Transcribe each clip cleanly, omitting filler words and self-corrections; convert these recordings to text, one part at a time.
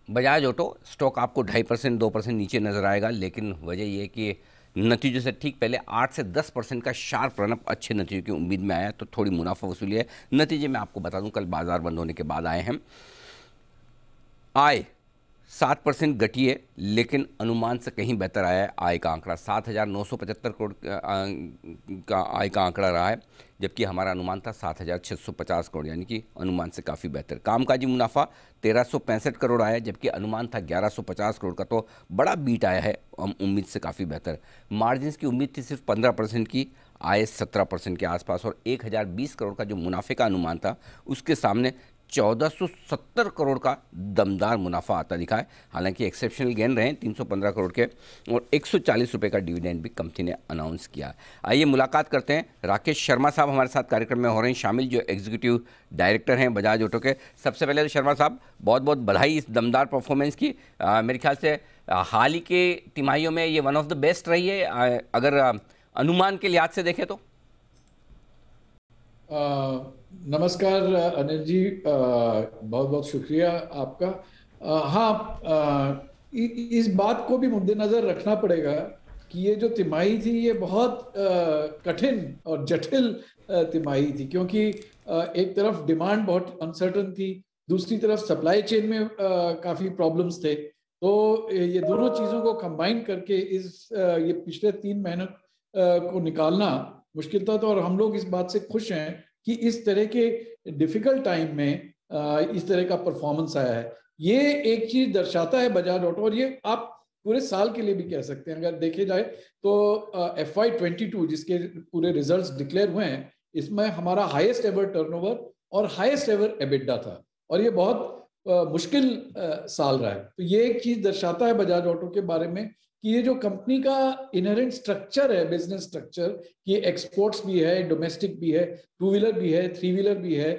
Bajaj auto stock आपको 2.5% 2% नीचे नजर आएगा, लेकिन वजह यह है कि नतीजों से ठीक पहले 8 से 10% का शार्प रनअप अच्छे नतीजों की उम्मीद में आया, तो थोड़ी मुनाफा वसूली है। नतीजे में आपको बता दूं, कल बाजार बंद होने के बाद आए हैं। आय 7% घटी है, लेकिन अनुमान से कहीं बेहतर आया है। आय का आंकड़ा 7,975 करोड़ का आय का आंकड़ा रहा है, जबकि हमारा अनुमान था 7,650 करोड़, यानी कि अनुमान से काफ़ी बेहतर। कामकाजी मुनाफा 1,365 करोड़ आया, जबकि अनुमान था 1,150 करोड़ का, तो बड़ा बीट आया है, उम्मीद से काफ़ी बेहतर। मार्जिन की उम्मीद थी सिर्फ 15% की, आय 17% के आसपास, और 1,020 करोड़ का जो मुनाफे का अनुमान था उसके सामने 1,470 करोड़ का दमदार मुनाफा आता दिखा है। हालांकि एक्सेप्शनल गेन रहे 315 करोड़ के, और 140 रुपये का डिविडेंड भी कंपनी ने अनाउंस किया। आइए मुलाकात करते हैं, राकेश शर्मा साहब हमारे साथ कार्यक्रम में हो रहे हैं शामिल, जो एग्जीक्यूटिव डायरेक्टर हैं बजाज ऑटो के। सबसे पहले तो शर्मा साहब, बहुत बहुत बधाई इस दमदार परफॉर्मेंस की। मेरे ख्याल से हाल ही के तिमाहियों में ये वन ऑफ द बेस्ट रही है, अगर अनुमान के लिहाज से देखें तो। नमस्कार अनिल जी, बहुत बहुत शुक्रिया आपका। हाँ, इस बात को भी मद्देनजर रखना पड़ेगा कि ये जो तिमाही थी ये बहुत कठिन और जटिल तिमाही थी, क्योंकि एक तरफ डिमांड बहुत अनसर्टन थी, दूसरी तरफ सप्लाई चेन में काफ़ी प्रॉब्लम्स थे। तो ये दोनों चीज़ों को कंबाइन करके ये पिछले 3 महीने को निकालना मुश्किल था। तो और हम लोग इस बात से खुश हैं कि इस तरह के डिफिकल्ट टाइम में इस तरह का परफॉर्मेंस आया है। ये एक चीज दर्शाता है बजाज ऑटो, और ये आप पूरे साल के लिए भी कह सकते हैं। अगर देखे जाए तो FY22 जिसके पूरे रिजल्ट्स डिक्लेयर हुए हैं, इसमें हमारा हाईएस्ट एवर टर्नओवर और हाईएस्ट एवर एबिटडा था, और ये बहुत मुश्किल साल रहा है। तो ये एक चीज दर्शाता है बजाज ऑटो के बारे में कि ये जो कंपनी का इनहेरेंट स्ट्रक्चर है, बिजनेस स्ट्रक्चर, कि एक्सपोर्ट्स भी है, डोमेस्टिक भी है, 2 व्हीलर भी है, 3 व्हीलर भी है,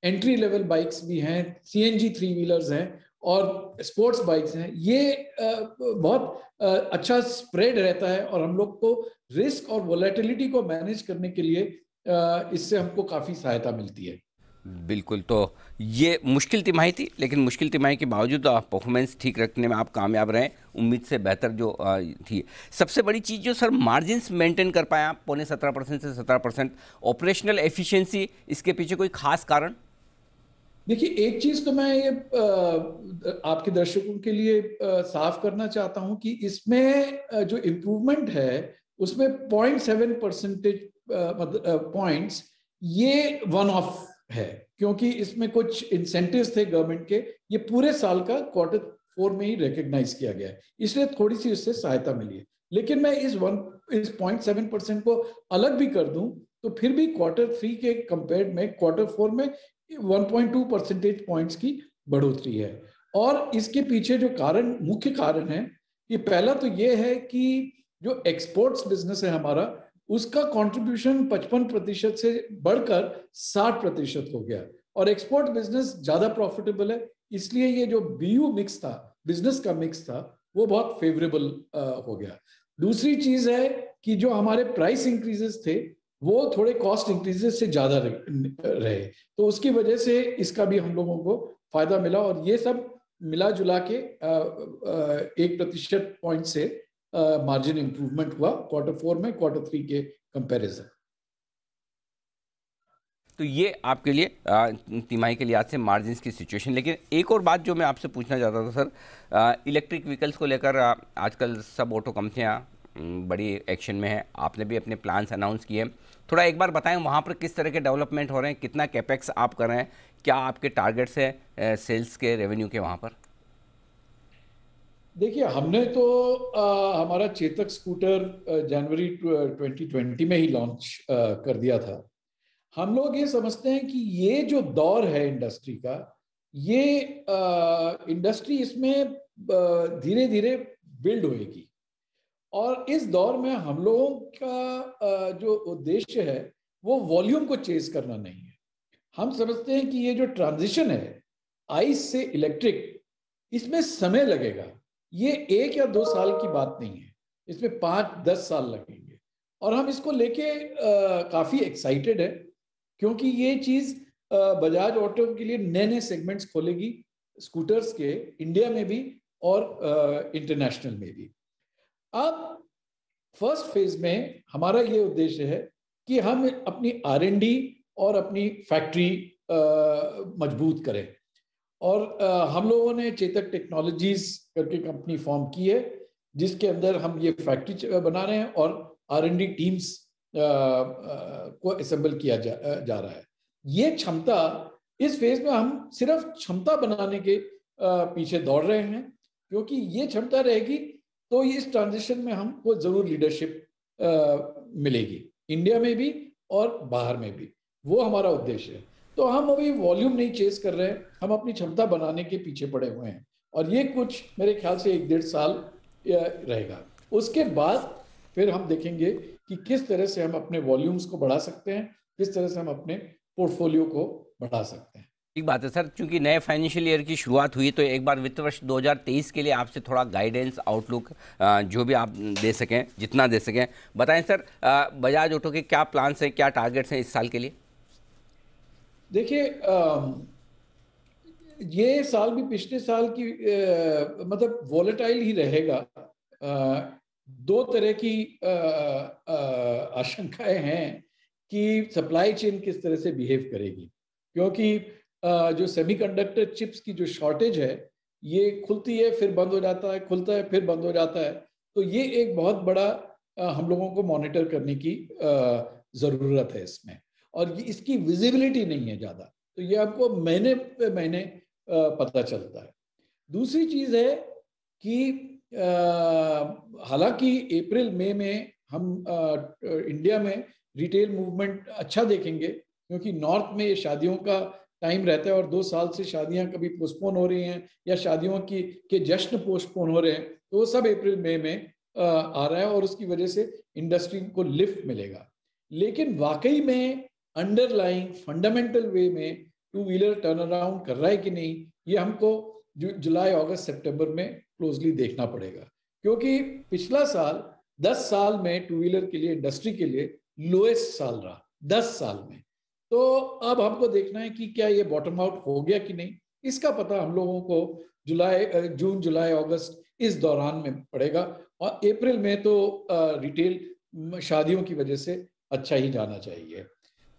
एंट्री लेवल बाइक्स भी हैं, CNG 3 व्हीलर्स हैं, और स्पोर्ट्स बाइक्स हैं। ये बहुत अच्छा स्प्रेड रहता है, और हम लोग को रिस्क और वोलेटिलिटी को मैनेज करने के लिए इससे हमको काफ़ी सहायता मिलती है। बिल्कुल, तो ये मुश्किल तिमाही थी, लेकिन मुश्किल तिमाही के बावजूद परफॉर्मेंस ठीक रखने में आप कामयाब रहे, उम्मीद से बेहतर जो थी। सबसे बड़ी चीज़ जो सर मार्जिन्स मेंटेन कर पाए आप, 17.5% से 17%, ऑपरेशनल एफिशिएंसी, इसके पीछे कोई खास कारण? देखिए, एक चीज तो मैं ये आपके दर्शकों के लिए साफ करना चाहता हूं कि इसमें जो इम्प्रूवमेंट है उसमें 0.7 परसेंटेज पॉइंट्स ये वन ऑफ है, क्योंकि इसमें कुछ इंसेंटिव्स थे गवर्नमेंट के। ये पूरे साल का Q4 में ही रिकग्नाइज किया गया है, इसलिए थोड़ी सी इससे सहायता मिली है। लेकिन मैं इस 0.7% को अलग भी कर दूं तो फिर भी Q3 के कंपेयर में Q4 में 1.2 परसेंटेज पॉइंट्स की बढ़ोतरी है। और इसके पीछे जो मुख्य कारण है कि पहला तो ये है कि जो एक्सपोर्ट्स बिजनेस है हमारा, उसका कंट्रीब्यूशन 55% से बढ़कर 60% हो गया, और एक्सपोर्ट बिजनेस ज्यादा प्रॉफिटेबल है, इसलिए ये जो BU मिक्स था, बिजनेस का मिक्स था, वो बहुत फेवरेबल हो गया। दूसरी चीज है कि जो हमारे प्राइस इंक्रीजेस थे वो थोड़े कॉस्ट इंक्रीजेस से ज्यादा रहे, तो उसकी वजह से इसका भी हम लोगों को फायदा मिला, और ये सब मिला जुला के 1% पॉइंट से मार्जिन इंप्रूवमेंट हुआ Q4 में Q3 के कंपैरिजन। तो ये आपके लिए तिमाही के लिहाज से मार्जिन्स की सिचुएशन। लेकिन एक और बात जो मैं आपसे पूछना चाहता था सर, इलेक्ट्रिक व्हीकल्स को लेकर आजकल सब ऑटो कंपनियां बड़ी एक्शन में है, आपने भी अपने प्लान्स अनाउंस किए। थोड़ा एक बार बताएं वहाँ पर किस तरह के डेवलपमेंट हो रहे हैं, कितना कैपेक्स आप कर रहे हैं, क्या आपके टारगेट्स है सेल्स के, रेवेन्यू के वहाँ पर? देखिए, हमने तो हमारा चेतक स्कूटर जनवरी 2020 में ही लॉन्च कर दिया था। हम लोग ये समझते हैं कि ये जो दौर है इंडस्ट्री का, ये इंडस्ट्री इसमें धीरे धीरे बिल्ड होएगी, और इस दौर में हम लोगों का जो उद्देश्य है वो वॉल्यूम को चेज करना नहीं है। हम समझते हैं कि ये जो ट्रांजिशन है आइस से इलेक्ट्रिक, इसमें समय लगेगा। ये 1 या 2 साल की बात नहीं है, इसमें 5-10 साल लगेंगे, और हम इसको लेके काफी एक्साइटेड है, क्योंकि ये चीज बजाज ऑटो के लिए नए नए सेगमेंट्स खोलेगी, स्कूटर्स के, इंडिया में भी और इंटरनेशनल में भी। अब फर्स्ट फेज में हमारा ये उद्देश्य है कि हम अपनी R&D और अपनी फैक्ट्री मजबूत करें। और हम लोगों ने चेतक टेक्नोलॉजीज करके कंपनी फॉर्म की है, जिसके अंदर हम ये फैक्ट्री बना रहे हैं और R&D टीम्स को असेंबल किया जा रहा है। ये क्षमता, इस फेज में हम सिर्फ क्षमता बनाने के पीछे दौड़ रहे हैं, क्योंकि ये क्षमता रहेगी तो इस ट्रांजिशन में हमको जरूर लीडरशिप मिलेगी, इंडिया में भी और बाहर में भी। वो हमारा उद्देश्य है। तो हम अभी वॉल्यूम नहीं चेस कर रहे हैं, हम अपनी क्षमता बनाने के पीछे पड़े हुए हैं, और ये कुछ मेरे ख्याल से 1-1.5 साल रहेगा। उसके बाद फिर हम देखेंगे कि किस तरह से हम अपने वॉल्यूम्स को बढ़ा सकते हैं, किस तरह से हम अपने पोर्टफोलियो को बढ़ा सकते हैं। ठीक बात है सर। चूंकि नए फाइनेंशियल ईयर की शुरुआत हुई तो एक बार वित्त वर्ष 2023 के लिए आपसे थोड़ा गाइडेंस, आउटलुक जो भी आप दे सकें, जितना दे सकें बताएं सर। बजाज ऑटो के क्या प्लान्स हैं, क्या टारगेट्स हैं इस साल के लिए? देखिए, ये साल भी पिछले साल की मतलब वॉलेटाइल ही रहेगा। दो तरह की आशंकाएं हैं कि सप्लाई चेन किस तरह से बिहेव करेगी, क्योंकि जो सेमीकंडक्टर चिप्स की जो शॉर्टेज है, ये खुलती है फिर बंद हो जाता है, खुलता है फिर बंद हो जाता है। तो ये एक बहुत बड़ा हम लोगों को मॉनिटर करने की ज़रूरत है इसमें, और इसकी विजिबिलिटी नहीं है ज़्यादा, तो ये आपको महीने पे महीने पता चलता है। दूसरी चीज़ है कि हालांकि अप्रैल मई में हम इंडिया में रिटेल मूवमेंट अच्छा देखेंगे, क्योंकि नॉर्थ में शादियों का टाइम रहता है और 2 साल से शादियां कभी पोस्टपोन हो रही हैं या शादियों के जश्न पोस्टपोन हो रहे हैं, तो वो सब अप्रैल मई में आ रहा है और उसकी वजह से इंडस्ट्री को लिफ्ट मिलेगा। लेकिन वाकई में अंडरलाइंग फंडामेंटल वे में टू व्हीलर टर्न अराउंड कर रहा है कि नहीं, ये हमको जुलाई अगस्त सितंबर में क्लोजली देखना पड़ेगा, क्योंकि पिछला साल 10 साल में टू व्हीलर के लिए, इंडस्ट्री के लिए लोएस्ट साल रहा 10 साल में। तो अब हमको देखना है कि क्या ये बॉटम आउट हो गया कि नहीं। इसका पता हम लोगों को जून जुलाई अगस्त इस दौरान में पड़ेगा, और अप्रैल में तो रिटेल शादियों की वजह से अच्छा ही जाना चाहिए।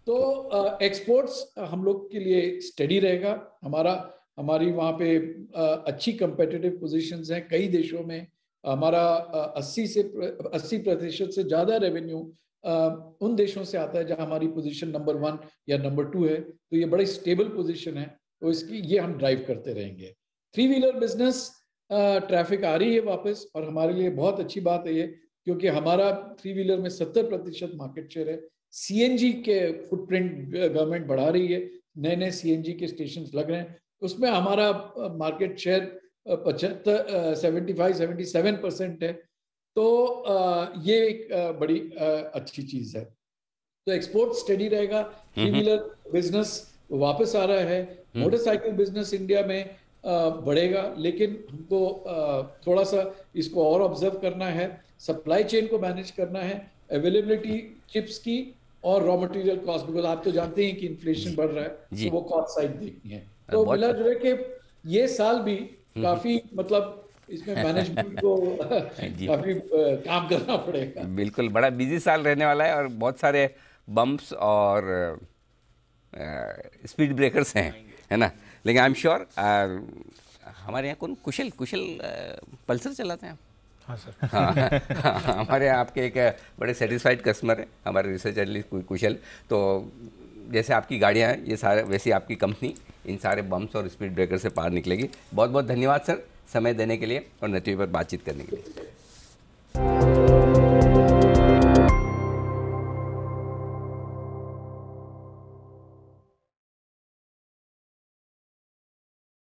तो एक्सपोर्ट्स हम लोग के लिए स्टडी रहेगा। हमारी वहाँ पे अच्छी कंपेटिटिव पोजीशंस हैं कई देशों में। हमारा 80% से ज़्यादा रेवेन्यू उन देशों से आता है जहां हमारी पोजीशन नंबर 1 या नंबर 2 है, तो ये बड़ी स्टेबल पोजीशन है, तो इसकी ये हम ड्राइव करते रहेंगे। 3 व्हीलर बिजनेस ट्रैफिक आ रही है वापस, और हमारे लिए बहुत अच्छी बात है ये, क्योंकि हमारा 3 व्हीलर में 70% मार्केट शेयर है। CNG के फुटप्रिंट गवर्नमेंट बढ़ा रही है, नए नए CNG के स्टेशन लग रहे हैं, उसमें हमारा मार्केट शेयर 75-77% है। तो ये एक बड़ी अच्छी चीज है। तो एक्सपोर्ट स्टडी रहेगा, 3 व्हीलर बिजनेस वापस आ रहा है, मोटरसाइकिल बिजनेस इंडिया में बढ़ेगा, लेकिन हमको थोड़ा सा इसको और ऑब्जर्व करना है, सप्लाई चेन को मैनेज करना है, अवेलेबिलिटी चिप्स की और रॉ मटेरियल कॉस्ट, बिकॉज आप तो जानते हैं कि इन्फ्लेशन बढ़ रहा है, तो वो कॉस्ट साइड देखनी है। तो मिला जुला के ये साल भी काफी, मतलब इसमें मैनेजमेंट को काफी काम करना पड़ेगा। बिल्कुल, बड़ा बिजी साल रहने वाला है और बहुत सारे बम्प्स और स्पीड ब्रेकर्स हैं, है ना। लेकिन आई एम श्योर हमारे यहाँ कौन कुशल पल्सर चलाते हैं? हाँ सर। हाँ, हमारे आपके एक बड़े सेटिस्फाइड कस्टमर हैं, हमारे रिसर्च एनालिस्ट कुशल। तो जैसे आपकी गाड़ियाँ हैं ये सारे, वैसे आपकी कंपनी इन सारे बम्प्स और स्पीड ब्रेकर से पार निकलेगी। बहुत बहुत धन्यवाद सर समय देने के लिए और नतीजे पर बातचीत करने के लिए।